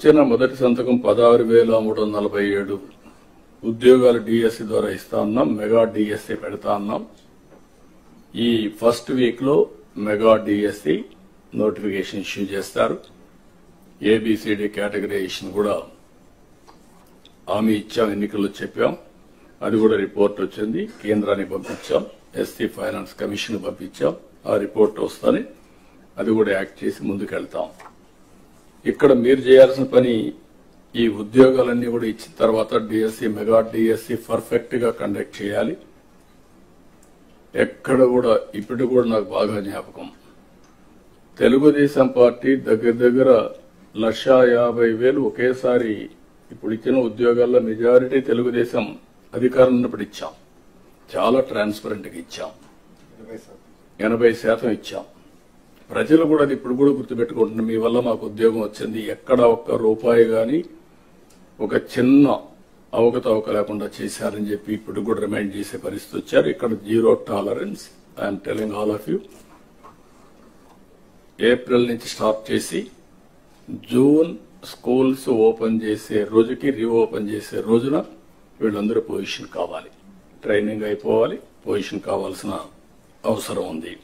ఇచ్చిన మొదటి సంతకం 16,347 ఉద్యోగాలు డిఎస్సి ద్వారా ఇస్తా ఉన్నాం. మెగా డిఎస్సి పెడతా ఉన్నాం. ఈ ఫస్ట్ వీక్ లో మెగా డిఎస్సి నోటిఫికేషన్ ఇష్యూ చేస్తారు. ఏబిసిడి కేటగరైజేషన్ కూడా హామీ ఇచ్చాం, ఎన్నికల్లో చెప్పాం. అది కూడా రిపోర్ట్ వచ్చింది, కేంద్రానికి పంపించాం, ఎస్సీ ఫైనాన్స్ కమిషన్ పంపించాం. ఆ రిపోర్ట్ వస్తానే అది కూడా యాక్ట్ చేసి ముందుకెళ్తాం. ఇక్కడ మీరు చేయాల్సిన పని ఈ ఉద్యోగాలన్నీ కూడా ఇచ్చిన తర్వాత డిఎస్సి మెగా డిఎస్సి పర్ఫెక్ట్ గా కండక్ట్ చేయాలి. ఎక్కడ కూడా ఇప్పుడు కూడా నాకు బాగా జ్ఞాపకం, తెలుగుదేశం పార్టీ దగ్గర 1,50,000 ఒకేసారి ఇప్పుడు ఇచ్చిన ఉద్యోగాల్లో మెజారిటీ తెలుగుదేశం అధికారం ఉన్నప్పుడు ఇచ్చాం. చాలా ట్రాన్స్పరెంట్ గా ఇచ్చాం, 80% ఇచ్చాం. ప్రజలు కూడా అది ఇప్పుడు కూడా గుర్తుపెట్టుకుంటున్నారు. మీ వల్ల మాకు ఉద్యోగం వచ్చింది, ఎక్కడ ఒక్క రూపాయి గాని ఒక చిన్న అవకతవక లేకుండా చేశారని చెప్పి ఇప్పుడు కూడా రిమైండ్ చేసే పరిస్థితి వచ్చారు. ఇక్కడ zero tolerance. I'm telling all of you. April నుంచి స్టార్ట్ చేసి జూన్ స్కూల్స్ ఓపెన్ చేసే రోజుకి రీఓపెన్ చేసే రోజున వీళ్ళందరూ పొజిషన్ కావాలి, ట్రైనింగ్ అయిపోవాలి, పొజిషన్ కావాల్సిన అవసరం ఉంది.